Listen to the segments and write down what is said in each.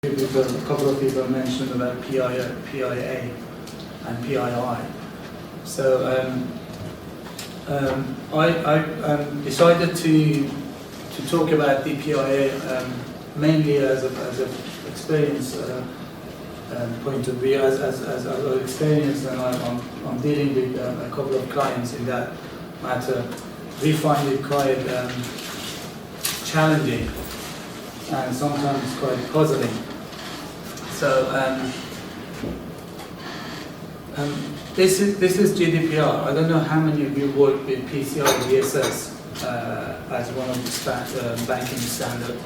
A couple of people mentioned about PIA and PII. So I decided to talk about DPIA mainly as an experience point of view, as an experience, and I'm dealing with a couple of clients in that matter. We find it quite challenging and sometimes quite puzzling. So this is GDPR. I don't know how many of you work with PCI DSS as one of the banking standards.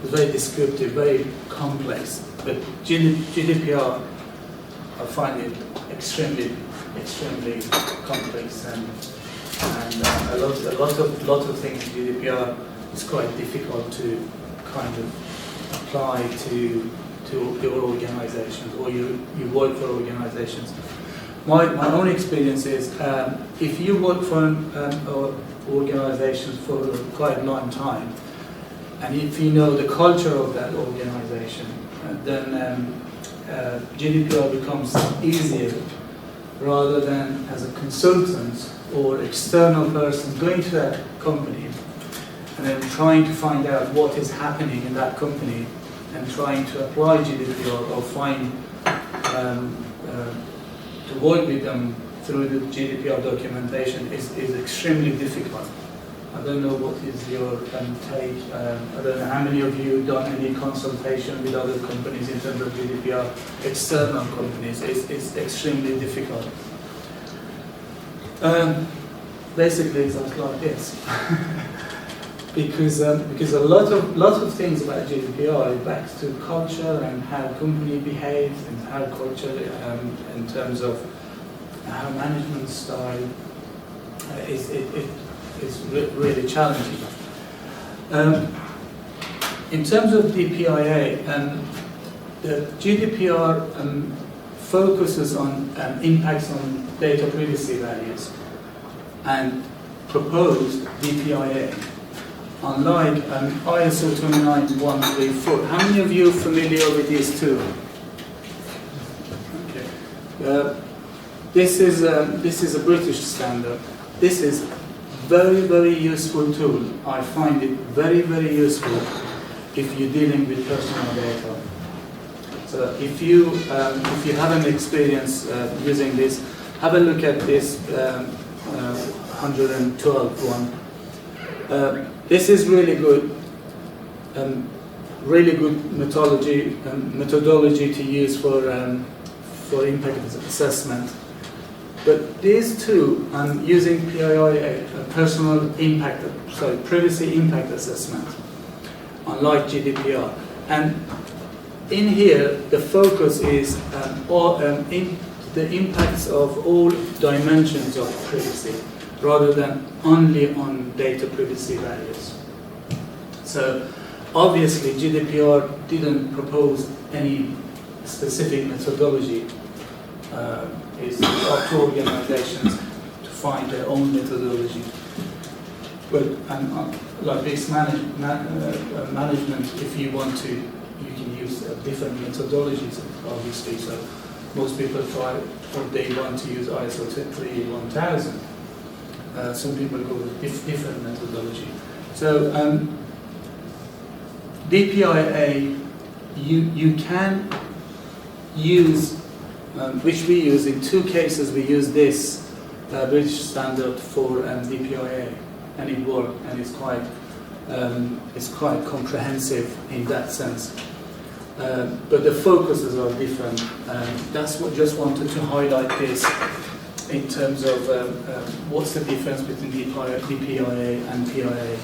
It's very descriptive, very complex. But GDPR, I find it extremely complex, and a lot of things in GDPR is quite difficult to kind of apply to your organizations, or you work for organizations. My own experience is if you work for organizations for quite a long time, and if you know the culture of that organization, then GDPR becomes easier, rather than as a consultant or external person going to that company and then trying to find out what is happening in that company and trying to apply GDPR or find to work with them through the GDPR documentation is extremely difficult. I don't know what is your take. I don't know how many of you done any consultation with other companies in terms of GDPR. External companies is extremely difficult. Basically, it's like this. because a lot of things about GDPR is back to culture and how company behaves, and how culture in terms of how management style is really challenging. In terms of DPIA, the GDPR focuses on impacts on data privacy values and proposed DPIA. Unlike ISO 29134, how many of you are familiar with these two? Okay. This is a British standard. This is very useful tool. I find it very useful if you're dealing with personal data. So if you haven't experienced using this, have a look at this 112 one. This is really good methodology to use for impact assessment. But these two, I'm using PIA, privacy impact assessment, unlike GDPR. And in here, the focus is in the impacts of all dimensions of privacy, rather than only on data privacy values. So obviously GDPR didn't propose any specific methodology. It's up to organizations to find their own methodology. But like risk management, if you want to, you can use different methodologies, obviously. So most people try, or they want to use ISO 23000. Some people go with different methodology. So DPIA, you can use, which we use in two cases. We use this British standard for DPIA, and it worked, and it's quite comprehensive in that sense. But the focuses are different. That's what just wanted to highlight this in terms of what's the difference between DPIA and PIA.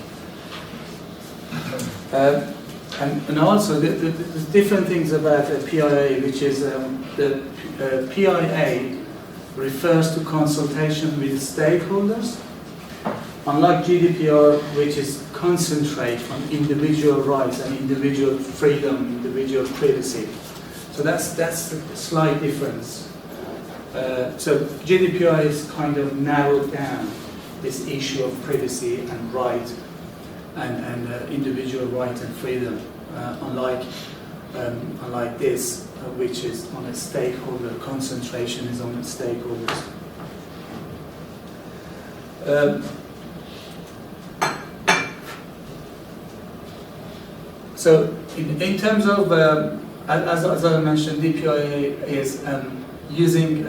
And also the different things about PIA, which is the PIA refers to consultation with stakeholders, unlike GDPR, which is concentrate on individual rights and individual freedom, individual privacy. So that's the slight difference. So GDPR is kind of narrowed down this issue of privacy and right and individual right and freedom, unlike unlike this, which is on a stakeholder, concentration is on the stakeholders. So in terms of, as I mentioned, DPIA is using,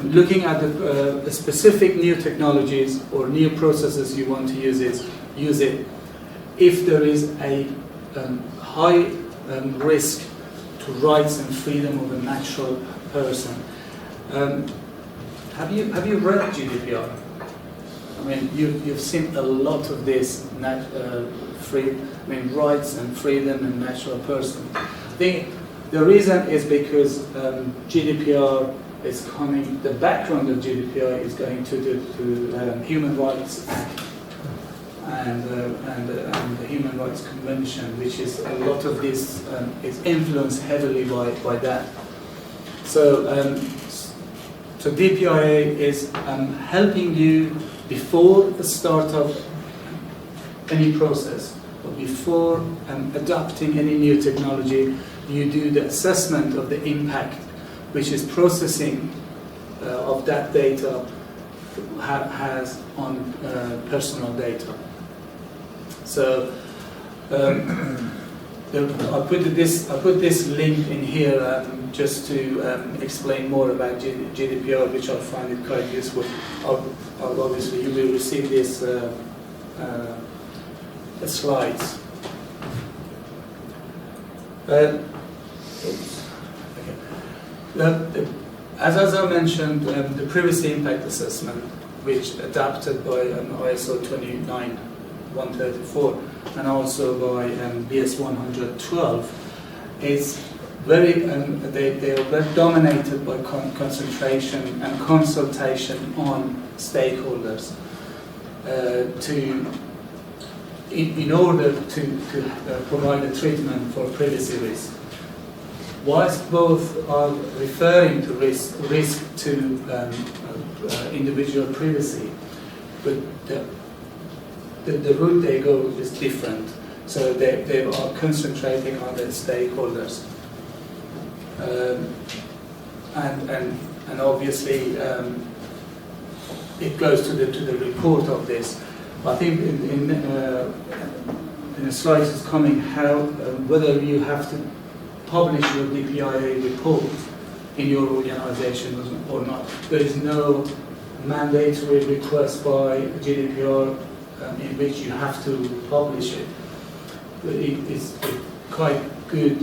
looking at the specific new technologies or new processes you want to use it if there is a high risk to rights and freedom of a natural person. Have you read GDPR? I mean, you've seen a lot of this rights and freedom and natural person. I think the reason is because GDPR is coming. The background of GDPR is going to the Human Rights Act and the Human Rights Convention, which is a lot of this is influenced heavily by that. So DPIA is helping you before the start of any process, or before adopting any new technology. You do the assessment of the impact, which is processing of that data has on personal data. So I put this link in here just to explain more about GDPR, which I find it quite useful. Obviously, you will receive this slides. As I mentioned, the privacy impact assessment, which adapted by ISO 29134 and also by BS 112, is very they are very dominated by concentration and consultation on stakeholders in order to provide a treatment for privacy risk. Whilst both are referring to risk to individual privacy, but the route they go is different. So they are concentrating on the stakeholders, and obviously it goes to the report of this. I think in the slides is coming how whether you have to publish your DPIA report in your organization or not. There is no mandatory request by GDPR in which you have to publish it. But it's quite good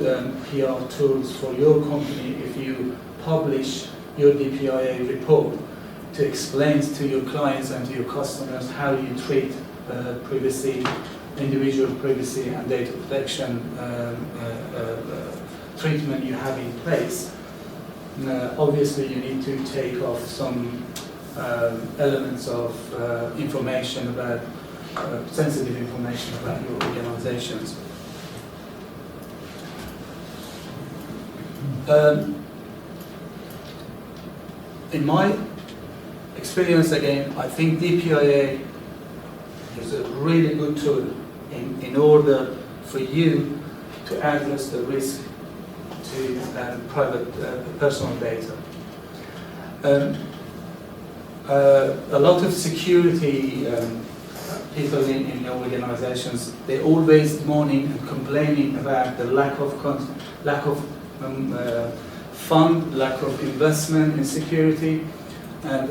PR tools for your company if you publish your DPIA report to explain to your clients and to your customers how you treat privacy, individual privacy and data protection treatment you have in place. Obviously, you need to take off some elements of information about sensitive information about your organizations. In my experience, again, I think DPIA is a really good tool in order for you to address the risk to private personal data. A lot of security people in your organizations, they're always moaning and complaining about the lack of fund, lack of investment in security, and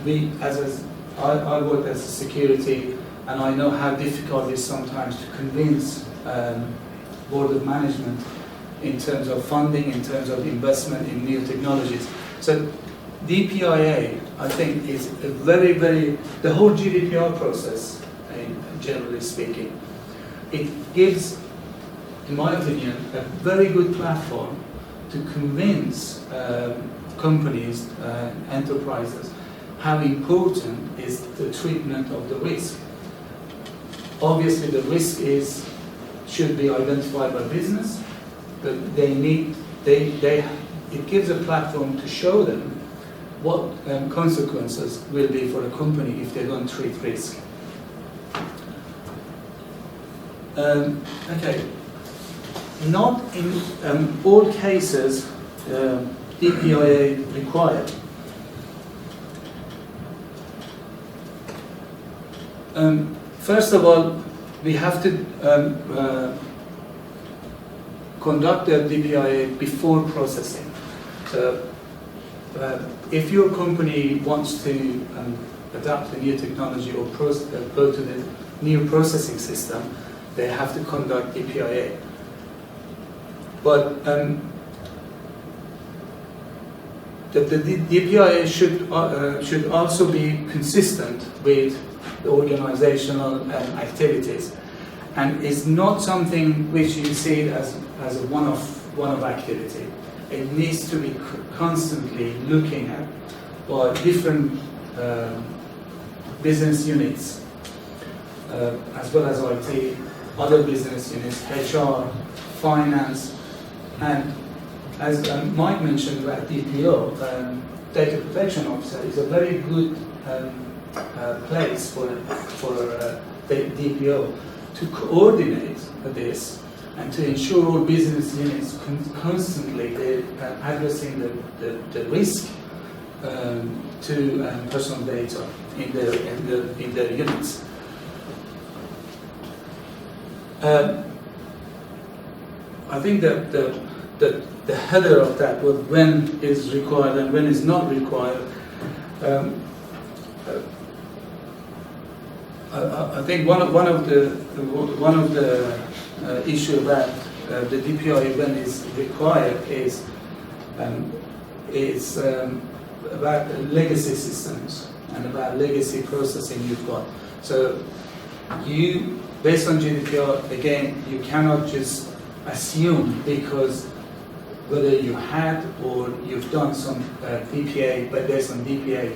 we, I work as a security, and I know how difficult it is sometimes to convince board of management in terms of funding, in terms of investment in new technologies. So DPIA, I think, is a the whole GDPR process, generally speaking, it gives, in my opinion, a very good platform to convince companies, enterprises, how important is the treatment of the risk. Obviously, the risk should be identified by business, but it gives a platform to show them what consequences will be for a company if they don't treat risk. Okay, not in all cases DPIA required. First of all, we have to conduct the DPIA before processing. So, if your company wants to adapt a new technology or go to the new processing system, they have to conduct DPIA. But the DPIA should also be consistent with the organizational activities, and is not something which you see as a one-off activity. It needs to be constantly looking at by different business units, as well as IT, other business units, HR, finance, and as Mike mentioned about DPO, data protection officer is a very good place for the DPO to coordinate this and to ensure all business units constantly addressing the risk to personal data in their units. I think that the header of that, when is required and when is not required, I think one of the issue about the DPIA when is required is about legacy systems and about legacy processing you've got. So you, based on GDPR, again, you cannot just assume because whether you had or you've done some DPA, but based on DPA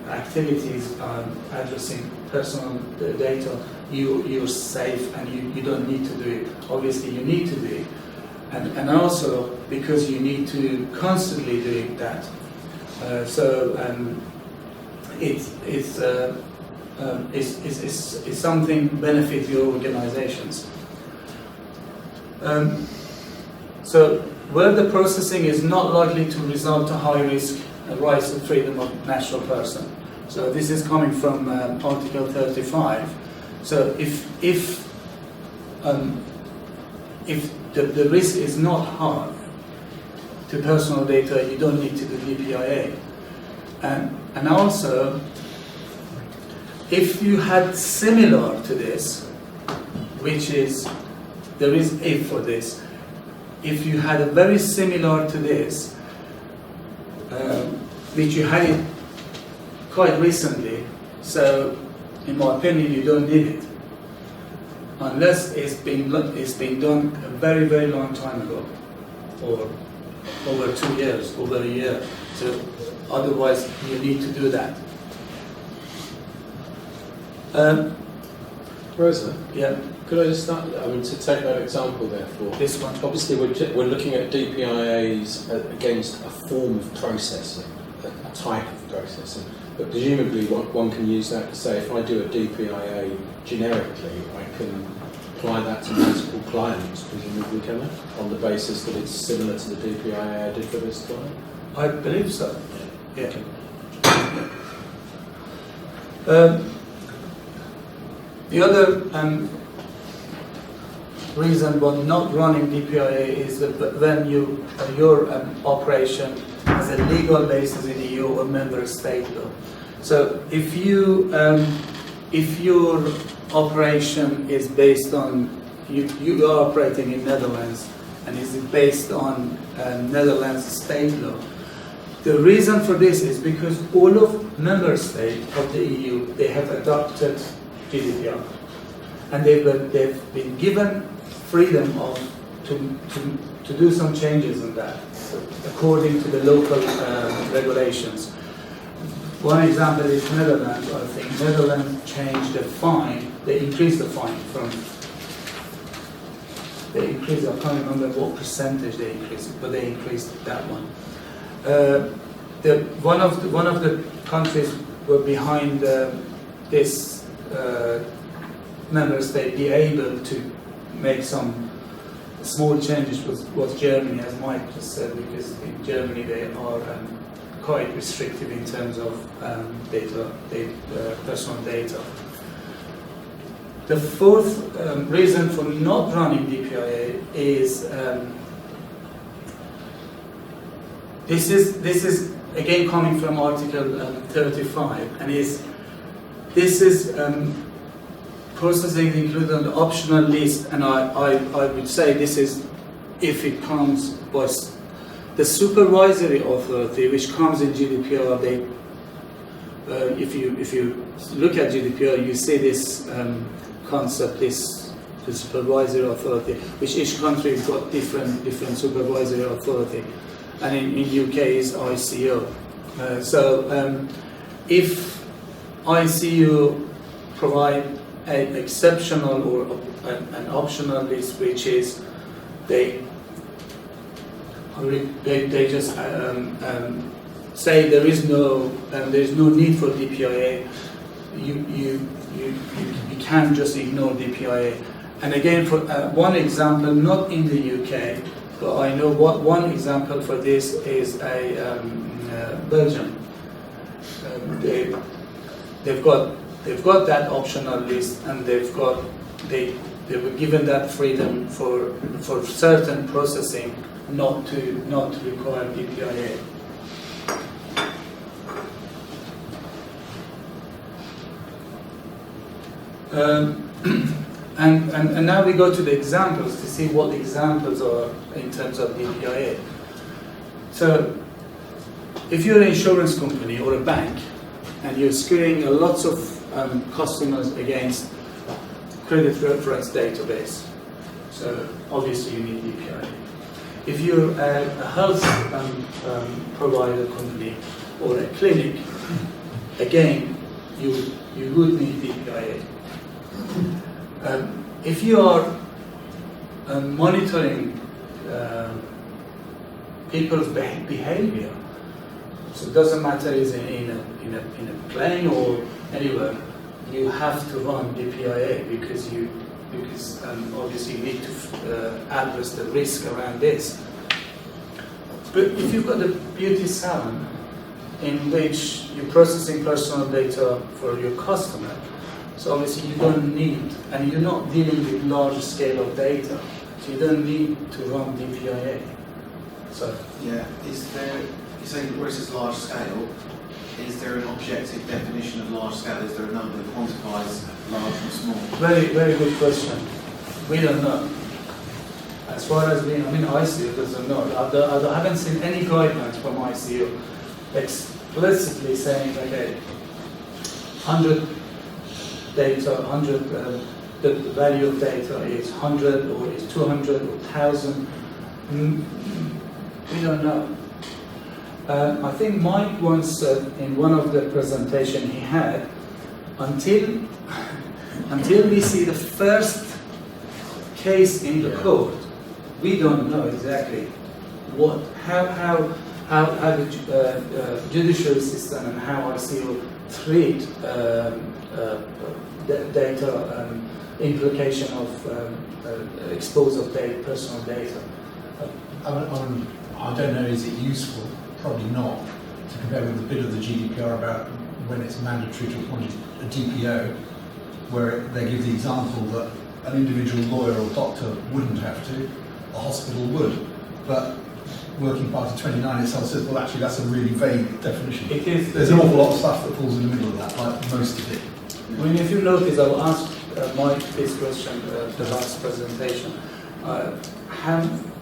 activities addressing personal data, you're safe and you don't need to do it. Obviously you need to do it. And also because you need to constantly do that. It's something benefit your organizations. So where the processing is not likely to result to high risk rights and freedom of natural person. So this is coming from Article 35. So if the risk is not high to personal data, you don't need to do DPIA. And also, if you had similar to this, which is, there is if for this, if you had a very similar to this, which you had it quite recently, so in my opinion you don't need it, unless it's been done a very, very long time ago, or over 2 years, over a year. So otherwise you need to do that. Rosa? Yeah. Could I just start, to take that example therefore? This one. Obviously we're looking at DPIAs against a form of processing, a type of processing, but presumably one can use that to say if I do a DPIA generically, I can apply that to multiple clients, presumably, can I? On the basis that it's similar to the DPIA I did for this client? I believe so. Yeah. The other reason for not running DPIA is that when your operation has a legal basis in EU or member state law. So if your operation is based on you are operating in Netherlands and is based on Netherlands state law, the reason for this is because all of member states of the EU, they have adopted GDPR, and they've been given freedom to do some changes in that according to the local regulations. One example is Netherlands. I think Netherlands changed the fine. They increased the fine from. They increased. I can't remember what percentage they increased, but they increased that one. One of the countries were behind this member state be able to make some small changes was Germany, as Mike just said, because in Germany they are quite restrictive in terms of personal data. The fourth reason for not running DPIA is this is again coming from Article 35, and this is processing included on the optional list, and I would say this is if it comes by the supervisory authority, which comes in GDPR. If you look at GDPR, you see this concept, the supervisory authority, which each country has got different supervisory authority, and in UK is ICO. If ICO provide an exceptional or an optional list, which is they just say there is no need for DPIA. You can't just ignore DPIA. And again, for one example, not in the UK, but I know one example for this is Belgium. They've got that optional list, and they were given that freedom for certain processing not to require DPIA. And now we go to the examples to see what examples are in terms of DPIA. So, if you're an insurance company or a bank and you're screening lots of customers against credit reference database, so obviously you need DPIA. If you're a health provider company or a clinic, again, you would need DPIA. If you are monitoring people's behavior, so it doesn't matter is in a plane or anywhere, you have to run DPIA because obviously you need to address the risk around this. But if you've got a beauty salon in which you're processing personal data for your customer, so obviously you don't need, and you're not dealing with large scale of data, so you don't need to run DPIA. So yeah, is there? You say where it says large scale. Is there an objective definition of large scale? Is there a number that quantifies large and small? Very, very good question. We don't know. As far as ICO doesn't know. I haven't seen any guidelines from ICO explicitly saying, okay, 100 data, 100, the value of data is 100 or is 200 or 1,000. We don't know. I think Mike once said in one of the presentation he had, until we see the first case in the court, we don't know exactly how the judicial system and how ICO treat data implication of expose of data, personal data. I don't know, is it useful? Probably not, to compare with the bit of the GDPR about when it's mandatory to appoint a DPO, where they give the example that an individual lawyer or doctor wouldn't have to, a hospital would. But Working Party 29 itself says, well, actually, that's a really vague definition. It is. There's an awful lot of stuff that falls in the middle of that, like most of it. I mean, if you notice, I'll ask Mike this question, the last presentation.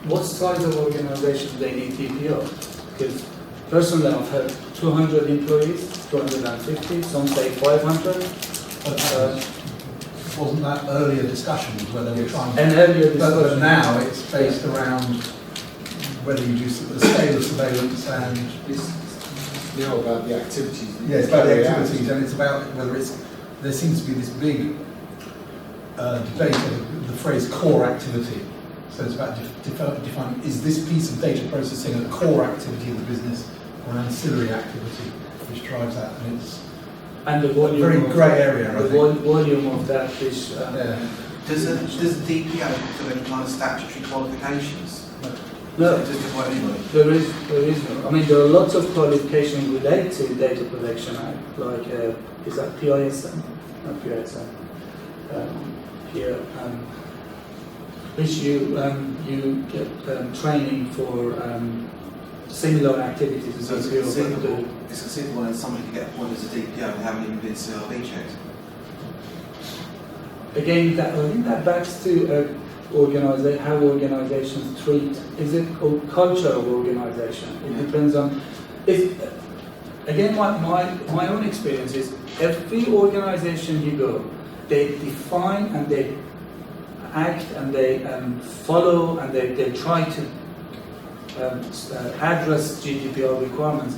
What size of organization do they need DPO? Because personally, I've heard 200 employees, 250, some say 500. Wasn't that earlier discussions where they were trying to... An earlier discussion. But now it's based around whether you do the scale of surveillance and... It's now about the activities. Yeah, it's about the activities, and it's about whether it's... There seems to be this big debate of the phrase core activity. So it's about defining, is this piece of data processing a core activity of the business or an ancillary activity which drives that? And it's the volume a very grey area, the volume of that is Does the DPIA have any kind of statutory qualifications? No. Just apply anybody? There is no. I mean, there are lots of qualifications related to Data Protection Act, like is that PISM? Not PISM. Here, which you get training for similar activities. So it's conceivable that somebody can get appointed as a DPO and haven't even been CRB checked. Again, I think that backs to how organizations treat. Is it culture of organization? It depends on. Again, my own experience is every organization you go, they define and they act and they follow and they try to address GDPR requirements.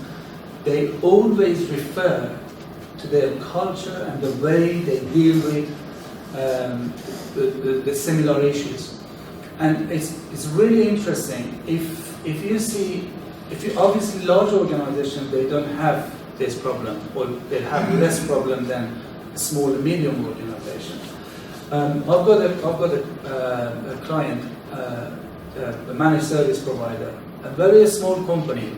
They always refer to their culture and the way they deal with the similar issues. And it's really interesting if you obviously large organizations, they don't have this problem, or they have less problem than a small and medium organization. I've got a client, a managed service provider, a very small company.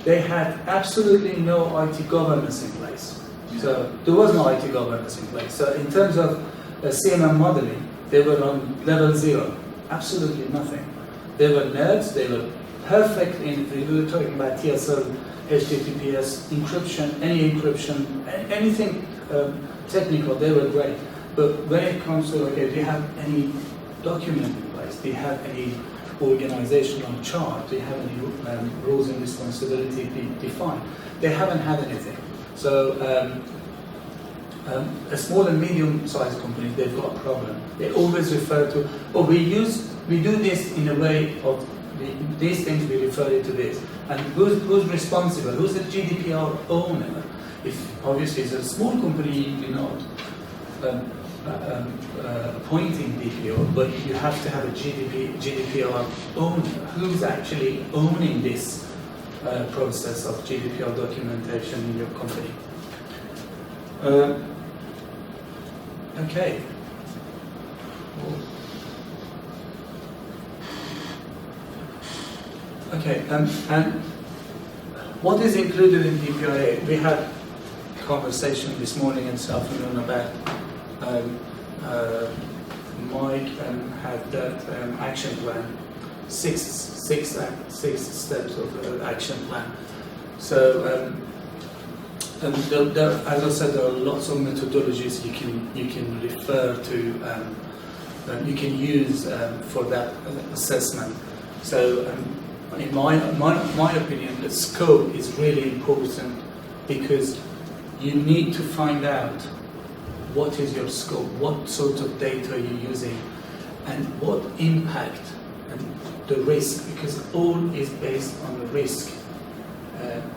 They had absolutely no IT governance in place. So there was no IT governance in place. So in terms of CMM modeling, they were on level 0, absolutely nothing. They were nerds, they were perfect in, we were talking about TSL, HTTPS, encryption, anything technical, they were great. But when it comes to, okay, do you have any document in place? Do you have any organizational chart? Do you have any rules and responsibility defined? They haven't had anything. So a small and medium-sized company, they've got a problem. They always refer to, we do this in a way of these things, we refer it to this. And who's responsible? Who's the GDPR owner? If obviously it's a small company, you're not appointing DPO, but you have to have a GDPR owner. Who's actually owning this process of GDPR documentation in your company? Okay. Okay, and what is included in DPIA? We had a conversation this morning and this afternoon about Mike had that action plan, six steps of action plan. So, as I said, there are lots of methodologies you can refer to, you can use for that assessment. So, in my opinion, the scope is really important because you need to find out what is your scope, what sort of data you're using, and what impact and the risk, because all is based on the risk.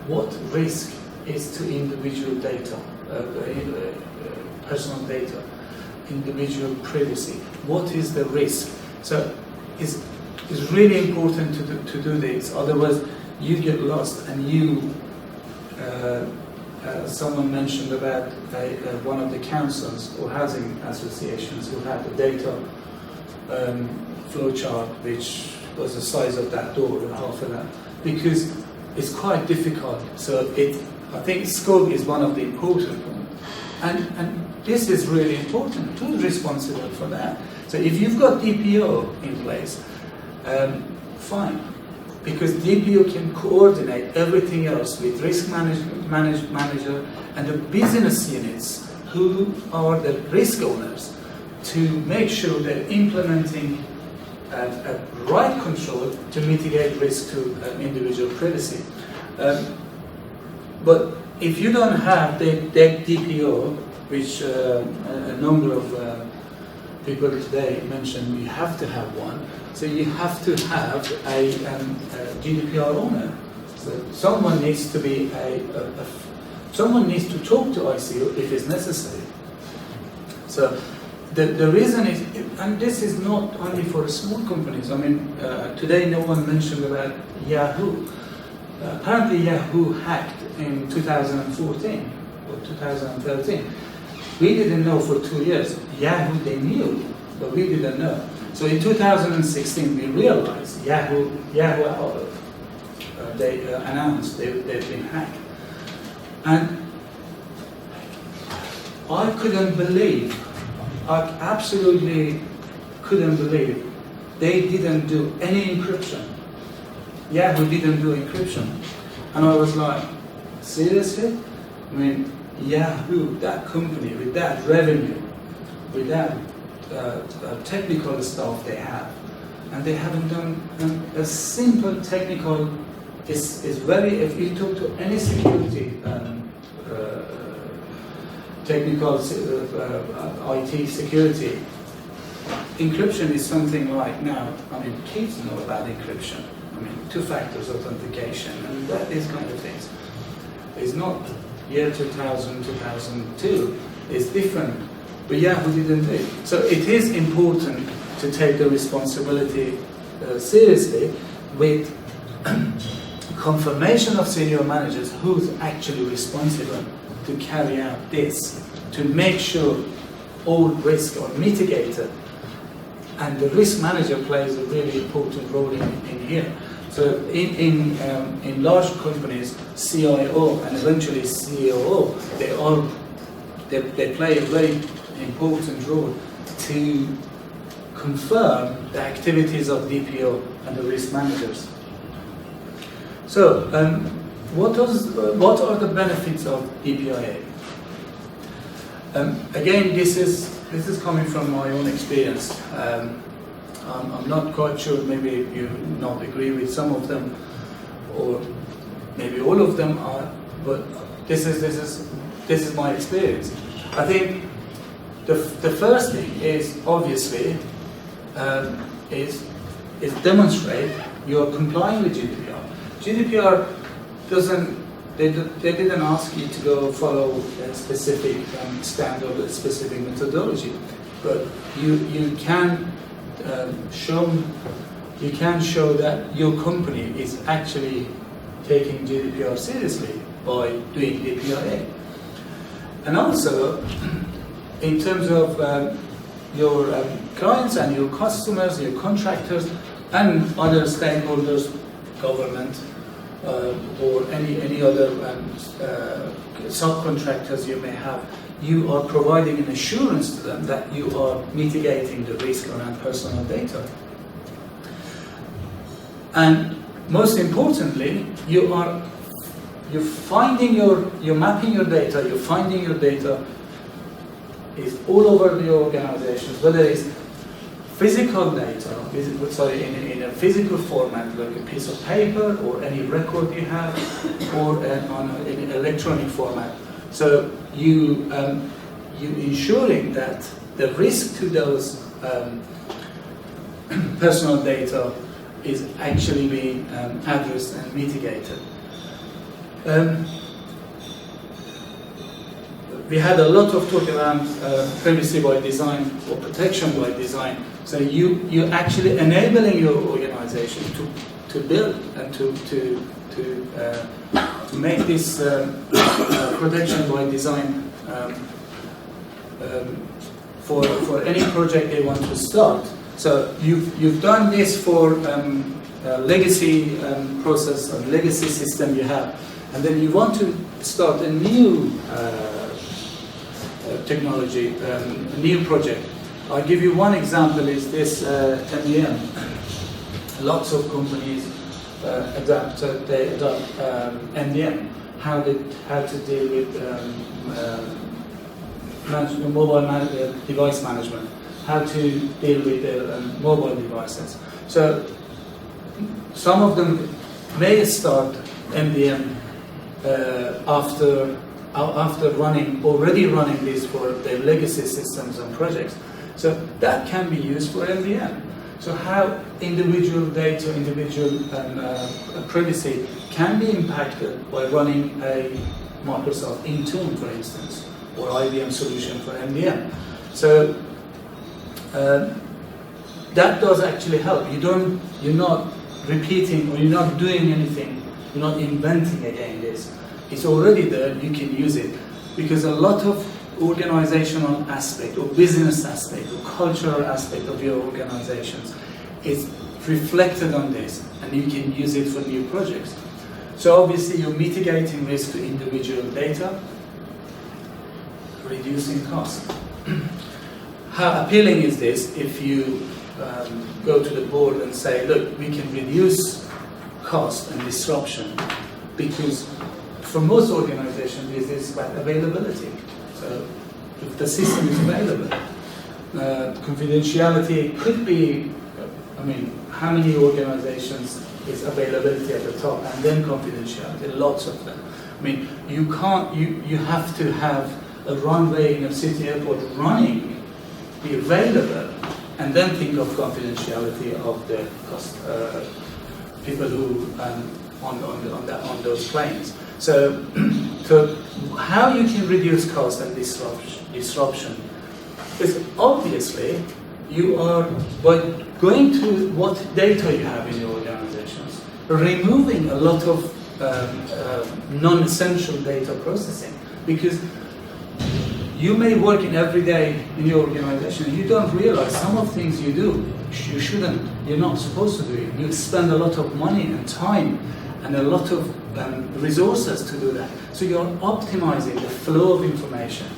What risk is to individual data, personal data, individual privacy? What is the risk? So it's really important to do this, otherwise you get lost and you, someone mentioned about one of the councils or housing associations who had the data flowchart which was the size of that door and half of that, because it's quite difficult. So I think scope is one of the important ones. And this is really important. Who's responsible for that? So if you've got DPO in place, fine, because DPO can coordinate everything else with risk manager and the business units who are the risk owners to make sure they're implementing a right control to mitigate risk to individual privacy. But if you don't have the DPO, which a number of people today mentioned, you have to have one. So you have to have a GDPR owner. So someone needs to be someone needs to talk to ICO if it's necessary. So the reason is, and this is not only for small companies. I mean, today no one mentioned about Yahoo. Apparently Yahoo hacked in 2014 or 2013. We didn't know for 2 years. Yahoo, they knew but we didn't know. So in 2016, we realized Yahoo they announced they've been hacked. And I absolutely couldn't believe they didn't do any encryption. Yahoo didn't do encryption. And I was like, seriously? I mean, Yahoo, that company, with that revenue, with that technical stuff they have, and they haven't done a simple technical, is very, if you talk to any security technical IT security, encryption is something like now, I mean, kids know about encryption. I mean, two-factor authentication and these kind of things. It's not year 2000, 2002. It's different. But Yahoo didn't do it. So it is important to take the responsibility seriously with confirmation of senior managers who's actually responsible to carry out this, to make sure all risks are mitigated. And the risk manager plays a really important role in here. So in large companies, CIO and eventually COO, they play a very important role to confirm the activities of DPO and the risk managers. So, what are the benefits of DPIA? Again, this is coming from my own experience. I'm not quite sure. Maybe you not agree with some of them, or maybe all of them are. But this is my experience. I think the first thing is obviously is demonstrate you are complying with GDPR. GDPR they didn't ask you to go follow a specific standard, a specific methodology, but you can show that your company is actually taking GDPR seriously by doing DPIA. And also, in terms of your clients and your customers, your contractors, and other stakeholders, government, or any other subcontractors you may have, you are providing an assurance to them that you are mitigating the risk around personal data. And most importantly, you're mapping your data, you're finding your data is all over the organizations, whether it's physical data, in a physical format, like a piece of paper or any record you have, or in an electronic format. So you ensuring that the risk to those personal data is actually being addressed and mitigated. We had a lot of talk around privacy by design or protection by design. So you're actually enabling your organization to build and to make this protection by design for any project they want to start. So you've done this for legacy process or legacy system you have, and then you want to start a new technology, a new project. I'll give you one example, is this MEM. Lots of companies adopt MEM, how to deal with mobile device management, how to deal with mobile devices. So some of them may start MDM after already running this for their legacy systems and projects. So that can be used for MDM. So how individual data, individual privacy can be impacted by running a Microsoft Intune, for instance, or IBM solution for MDM. So that does actually help. You're not repeating, or you're not doing anything. You're not inventing again this. It's already there. You can use it, because a lot of organizational aspect or business aspect or cultural aspect of your organizations is reflected on this, and you can use it for new projects. So obviously you're mitigating risk to individual data, reducing cost. How appealing is this if you go to the board and say, look, we can reduce cost and disruption, because for most organizations this is about availability. So if the system is available, confidentiality could be, I mean, how many organizations is availability at the top and then confidentiality? Lots of them. I mean, you can't, you have to have a runway in a city airport running, be available, and then think of confidentiality of the cost, people who on those planes. So, so how you can reduce cost and disruption is obviously you are by going to what data you have in your organizations, removing a lot of non-essential data processing, because you may work in every day in your organization, you don't realize some of things you do, you shouldn't, you're not supposed to do it. You spend a lot of money and time and a lot of resources to do that. So you're optimizing the flow of information.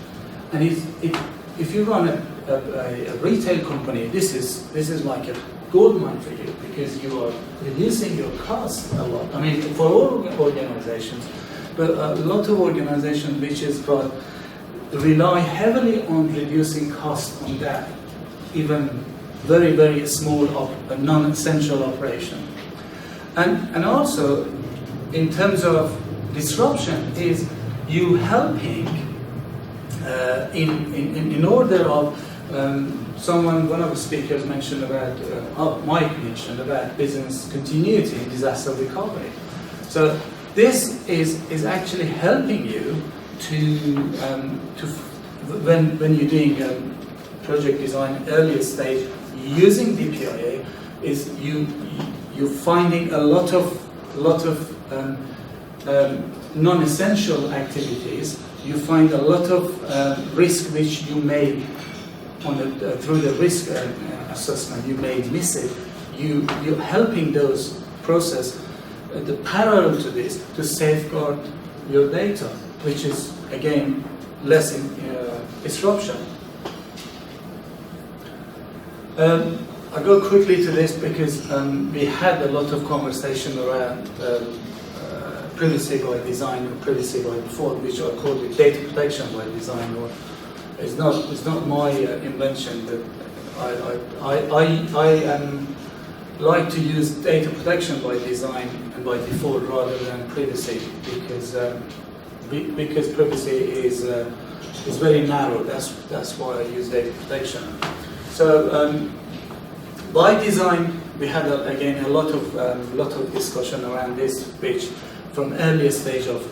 And if you run a retail company, this is like a gold mine for you, because you are reducing your costs a lot. I mean, for all organizations, but a lot of organizations which is got rely heavily on reducing costs on that, even very, very small non-essential operation. And also, in terms of disruption, is you helping in order of one of the speakers mentioned about, Mike mentioned about business continuity and disaster recovery. So this is actually helping you to when you're doing project design earlier stage using DPIA, is you're finding a lot of non-essential activities. You find a lot of risk which you may through the risk assessment you may miss it. You're helping those process the parallel to this to safeguard your data, which is again less disruption. I go quickly to this because we had a lot of conversation around privacy by design or privacy by default, which I call it data protection by design. Or it's not my invention, but I like to use data protection by design and by default rather than privacy, because privacy is very narrow. That's why I use data protection. So by design, we had again a lot of discussion around this, which from earlier stage of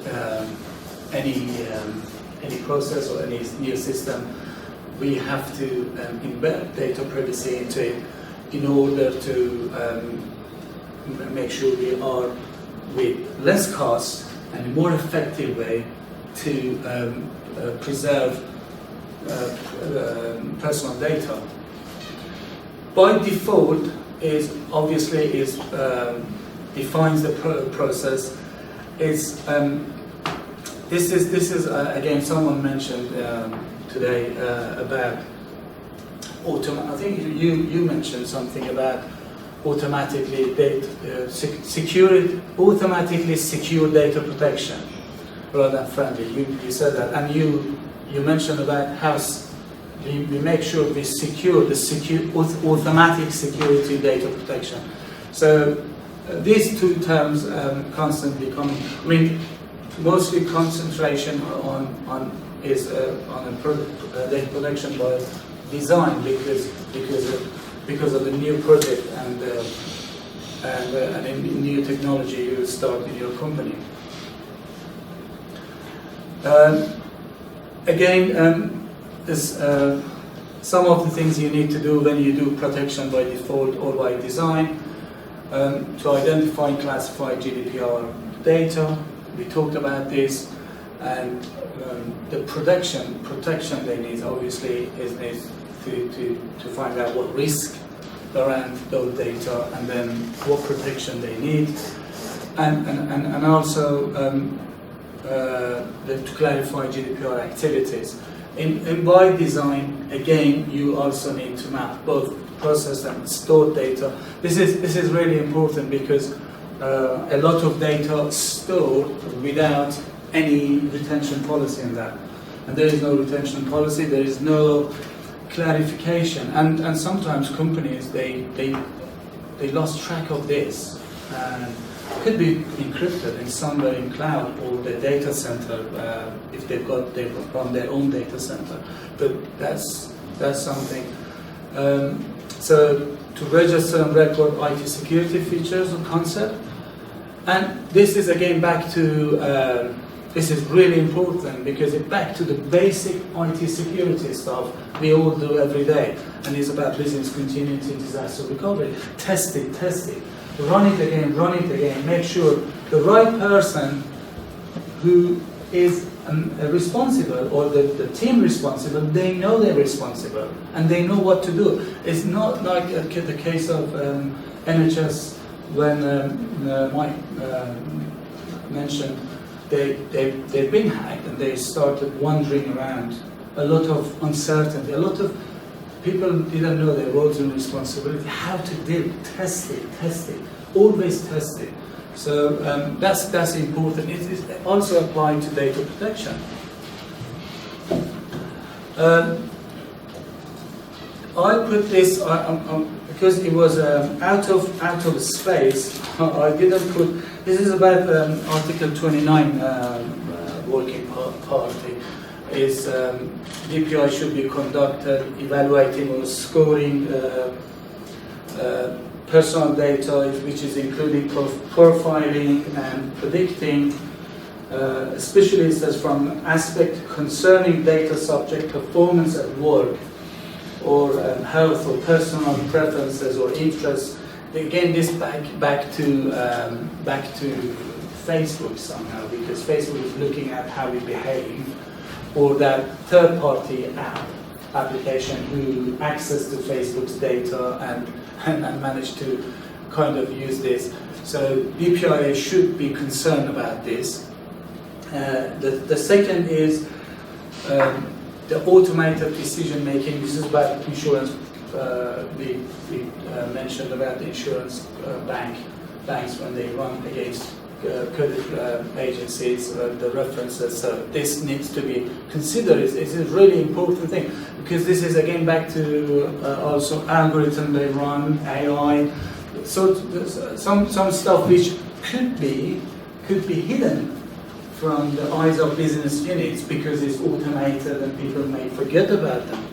any process or any new system, we have to embed data privacy into it in order to make sure we are with less cost and a more effective way to preserve personal data. By default is obviously defines the process. This is again someone mentioned today about I think you mentioned something about automatically automatically secure data protection rather than friendly. You said that, and you mentioned about how we make sure we secure automatic security data protection. So these two terms constantly coming. I mean, mostly concentration on data protection by design because of the new project and new technology you start in your company. Some of the things you need to do when you do protection by default or by design, to identify and classify GDPR data. We talked about this, and the protection they need obviously is needs to find out what risk around those data and then what protection they need, and also to clarify GDPR activities. By design, again, you also need to map both processed and stored data. This is really important because a lot of data stored without any retention policy in that, and there is no retention policy. There is no clarification, and sometimes companies they lost track of this. And could be encrypted in somewhere in cloud or the data center if they've run their own data center. But that's something. So to register and record IT security features and concept, and this is again back to this is really important because it's back to the basic IT security stuff we all do every day, and it's about business continuity, disaster recovery. Test it. Run it again, make sure the right person who is responsible or the team responsible, they know they're responsible and they know what to do. It's not like the case of NHS when Mike mentioned they've been hacked and they started wandering around. A lot of uncertainty, a lot of people didn't know their roles and responsibility, how to deal, test it, always test it. So that's important. It is also applying to data protection. I put this because it was out of space. I didn't put. This is about Article 29 working party. Is DPI should be conducted evaluating or scoring personal data, which is including profiling and predicting, especially it says from aspect concerning data subject performance at work or health or personal preferences or interests. Again, this back to Facebook somehow, because Facebook is looking at how we behave, or that third-party application who access to Facebook's data and manage to kind of use this. So DPIA should be concerned about this. The second is the automated decision making. This is about insurance. We mentioned about the insurance banks when they run against credit agencies, the references. So this needs to be considered. It's a really important thing because this is again back to also algorithm they run, AI. So some stuff which could be hidden from the eyes of business units because it's automated and people may forget about them.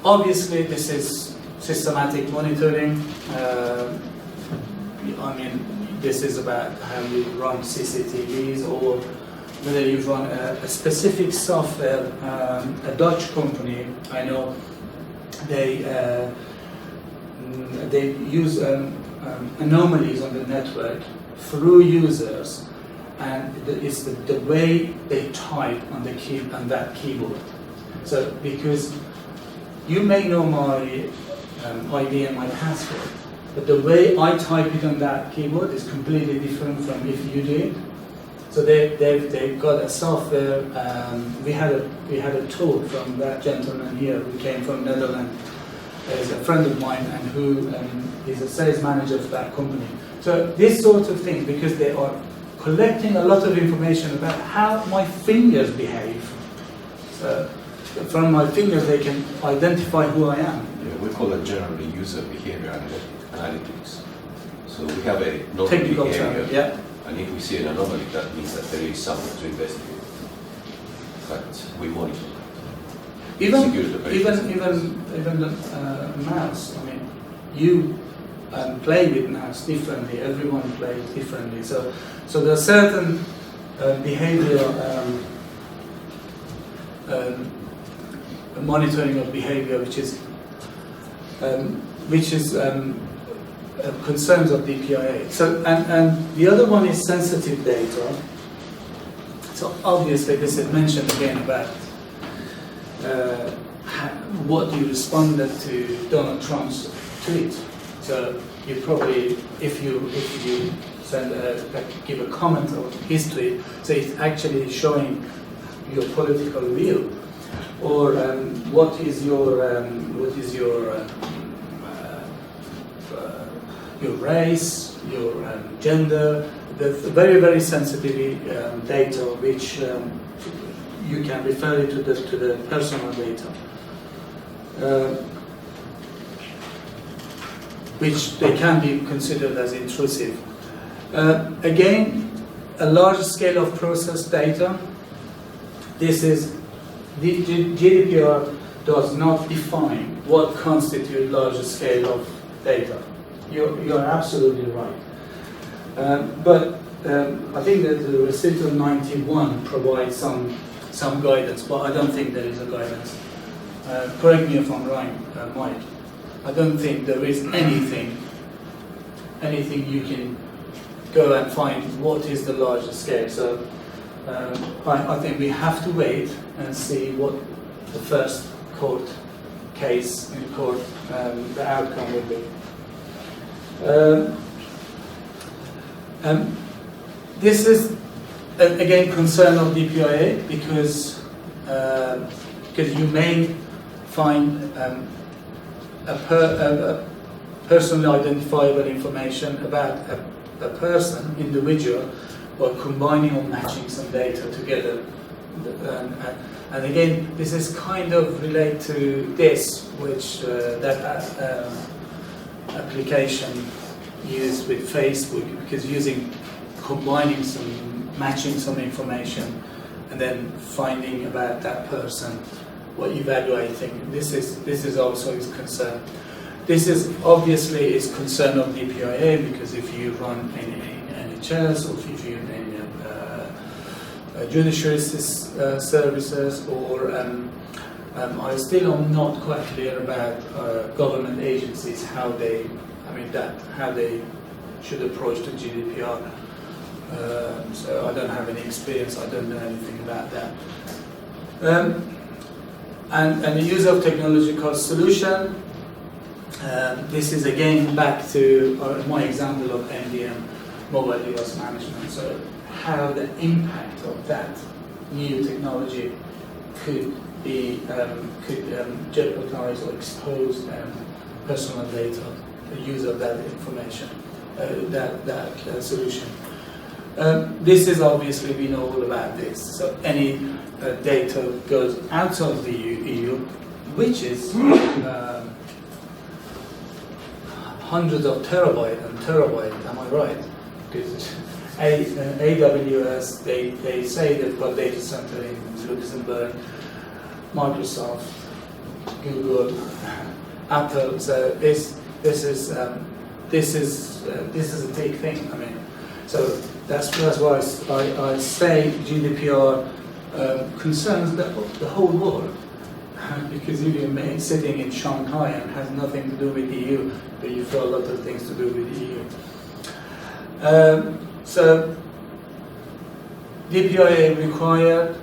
Obviously this is systematic monitoring. I mean, this is about how you run CCTVs or whether you run a specific software. A Dutch company, I know, they use anomalies on the network through users, and it's the way they type on that keyboard. So because you may know my ID and my password, but the way I type it on that keyboard is completely different from if you do it. So they've got a software. We had a talk from that gentleman here who came from Netherlands. He's a friend of mine and who is a sales manager for that company. So this sort of thing, because they are collecting a lot of information about how my fingers behave. So from my fingers they can identify who I am. Yeah, we call it generally user behavior analytics. So we have a normal Technical behavior, term, yeah. and if we see an anomaly, that means that there is something to investigate. But we monitor. Even the mouse. I mean, you play with mouse differently. Everyone plays differently. So there are certain behavior monitoring of behavior, which is concerns of DPIA. So and the other one is sensitive data. So obviously this is mentioned again about what you responded to Donald Trump's tweet. So you probably, if you give a comment on his tweet, so it's actually showing your political view, or what is your race, your gender, the very, very sensitive data which you can refer it to the personal data, which they can be considered as intrusive. Again, a large scale of process data. This is the GDPR does not define what constitutes large scale of data. You're absolutely right. But I think that the Recital 91 provides some guidance, but I don't think there is a guidance. Correct me if I'm wrong, Mike. I don't think there is anything you can go and find what is the largest scale. So I think we have to wait and see what the first court case in court, the outcome will be. This is again concern of DPIA because you may find a personally identifiable information about a person, individual, by combining or matching some data together. And again, this is kind of related to this, which that application used with Facebook, because matching some information and then finding about that person, what evaluating. This is also his concern. This is obviously is concern of DPIA, because if you run any NHS or if you any judiciary services, or I still am not quite clear about government agencies, how they should approach the GDPR. So I don't have any experience. I don't know anything about that. And the use of technological solution. This is again back to my example of MDM, mobile device management. So how the impact of that new technology could jeopardize or expose personal data, the use of that information, that solution. This is obviously, we know all about this. So any data goes outside the EU, which is hundreds of terabytes and terabytes, am I right? Because AWS, they say they've got data center in Luxembourg, Microsoft, Google, Apple. So this is a big thing. I mean, so that's why I say GDPR concerns the whole world. Because if you're sitting in Shanghai and has nothing to do with the EU, but you've got a lot of things to do with the EU. So DPIA required,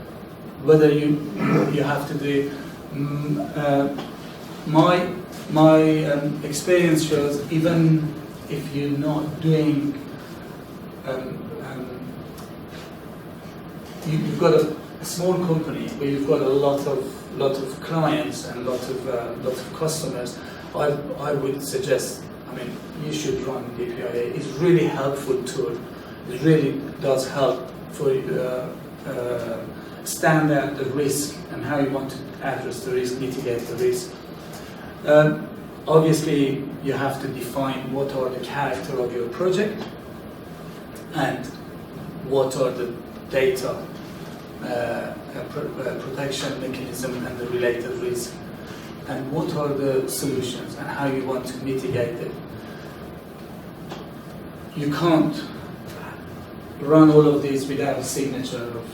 whether you have to do. My experience shows, even if you're not doing, you've got a small company where you've got a lot of clients and lot of customers, I would suggest, you should run DPIA. It's really helpful tool. It really does help for stand out the risk and how you want to address the risk, mitigate the risk. Obviously, you have to define what are the character of your project and what are the data protection mechanism and the related risk, and what are the solutions and how you want to mitigate it. You can't run all of these without a signature of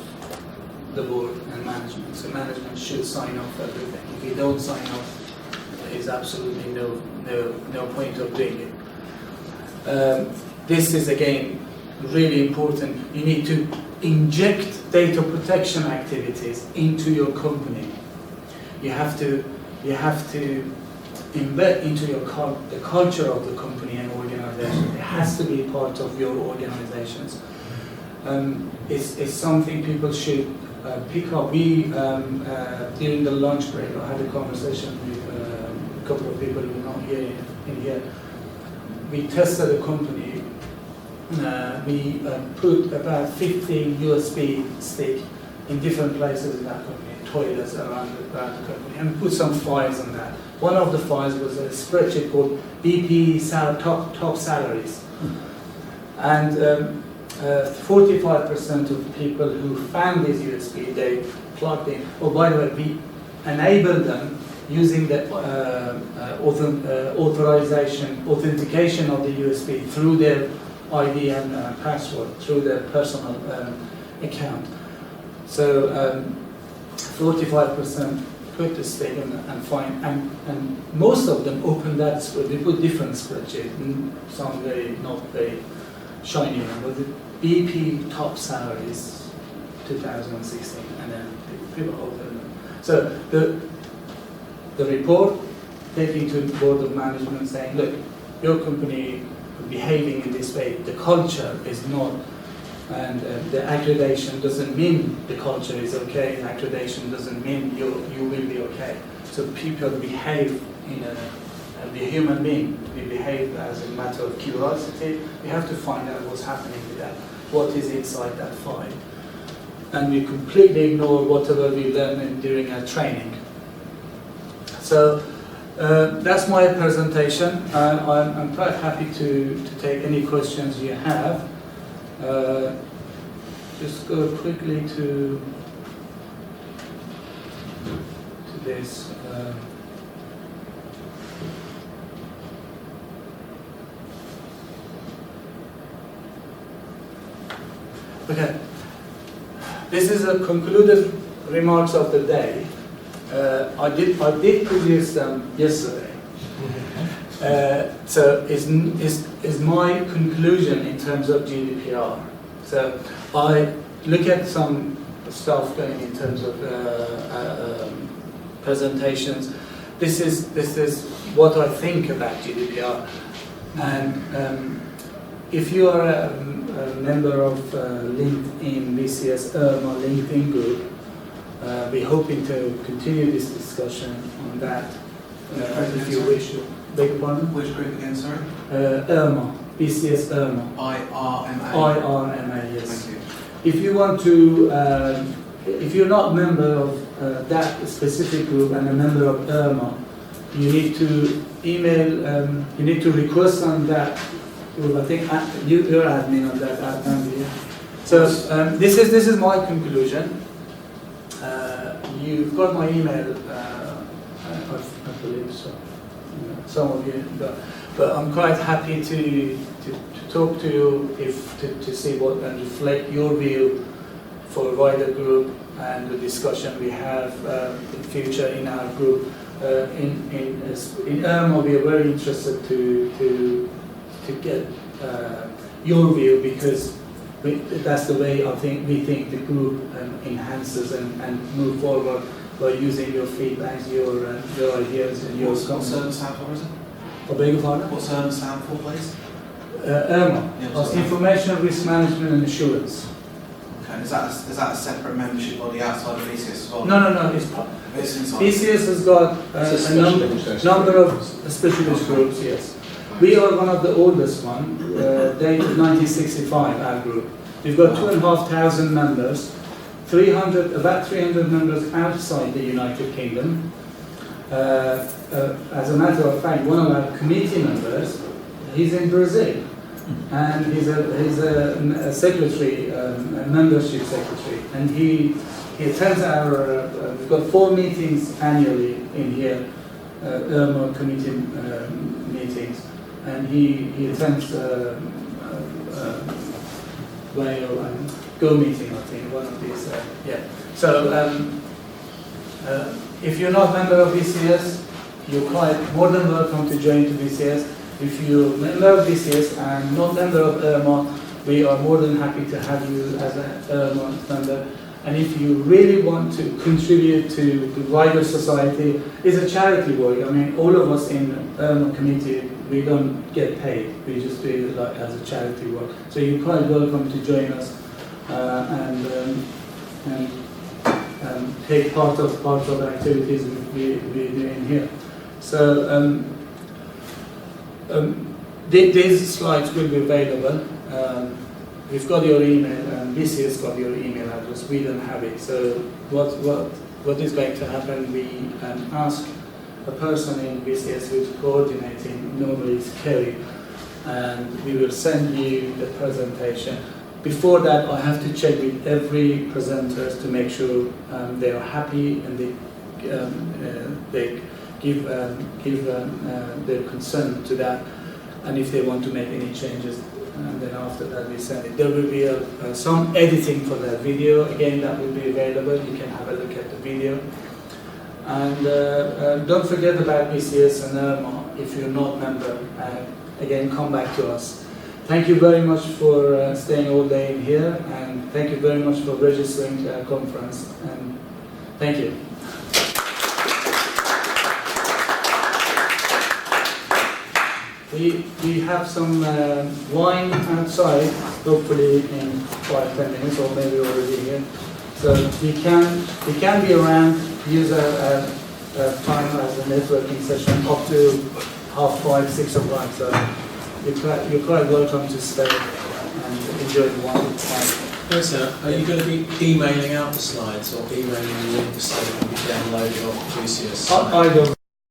the board and management. So management should sign off everything. If you don't sign off, there is absolutely no point of doing it. This is again really important. You need to inject data protection activities into your company. You have to embed into the culture of the company and organization. It has to be part of your organizations. It's something people should pick up. We, during the lunch break, I had a conversation with a couple of people who are not here in here. We tested a company. We put about 50 USB sticks in different places in that company, toilets around the company, and put some files on that. One of the files was a spreadsheet called BP top salaries. And 45% of people who found this USB, they plugged in. Oh, by the way, we enabled them using the authentication of the USB through their ID and password, through their personal account. So 45% put the stick and find, and most of them open that. They put different spreadsheet, some very not very shiny one, but the BP top salaries 2016, and then people open them. So the report taking to the board of management saying, look, your company behaving in this way, the culture is not, and the accreditation doesn't mean the culture is okay, and accreditation doesn't mean you will be okay. So people behave be a human being. We behave as a matter of curiosity. We have to find out what's happening with that, what is inside that file. And we completely ignore whatever we learn during our training. So that's my presentation. I'm quite happy to take any questions you have. Just go quickly to this. Okay, this is a concluded remarks of the day. I did produce them yesterday. So is my conclusion in terms of GDPR. So I look at some stuff going in terms of presentations. This is what I think about GDPR, and if you are a member of LinkedIn BCS IRMA LinkedIn group, we're hoping to continue this discussion on that. If you wish to. Beg your pardon? Which group again, sorry? IRMA, BCS IRMA. IRMA. IRMA, yes. Thank you. If you want to, if you're not a member of that specific group and a member of IRMA, you need to email, you need to request on that group. I think you're admin on that admin. So this is my conclusion. You've got my email, I believe so. Some of you, but I'm quite happy to talk to you to see what and reflect your view for a wider group and the discussion we have in future in our group. In IRMA, we are very interested to get your view, because that's the way we think the group enhances and move forward by using your feedbacks, your ideas and your What CIRM stand for, is it? I beg your pardon? What CIRM stand for, please? IRMA, Yeah, sorry. Information Risk Management and Assurance. Okay, is that a separate membership body outside of BCS as well? No, it's part. It's inside. BCS has got It's a a specialist number of specialist groups, yes. We are one of the oldest one, dated 1965, our group. We've got 2,500 members, about 300 members outside the United Kingdom. As a matter of fact, one of our committee members, he's in Brazil, and he's a secretary, a membership secretary, and he attends our. We've got 4 meetings annually in here, IRMA committee meetings, and he attends Whale and Go meeting, I think, one of these. Yeah. So if you're not a member of BCS, you're quite more than welcome to join to BCS. If you're a member of BCS and not a member of IRMA, we are more than happy to have you as an IRMA member. And if you really want to contribute to the wider society, it's a charity work. I mean, all of us in the IRMA committee, we don't get paid. We just do it like as a charity work. So you're quite welcome to join us and take part of the activities we're doing here. So these slides will be available. We've got your email, and BCS got your email address. We don't have it. So what is going to happen? We ask a person in BCS who's coordinating. Normally it's Kerry, and we will send you the presentation. Before that, I have to check with every presenter to make sure they are happy and they give their consent to that, and if they want to make any changes. And then after that we send it. There will be some editing for that video. Again, that will be available. You can have a look at the video. And don't forget about BCS and IRMA if you're not a member. Again, come back to us. Thank you very much for staying all day in here, and thank you very much for registering to our conference. And thank you. We have some wine outside, hopefully in 5-10 minutes, or maybe already here. So we can be around, use our time as a networking session up to 5:30, 6 o'clock. So you're quite welcome to stay and enjoy the wine. Yes, sir. Are you going to be emailing out the slides or emailing the links so they can be downloaded off GCS? Either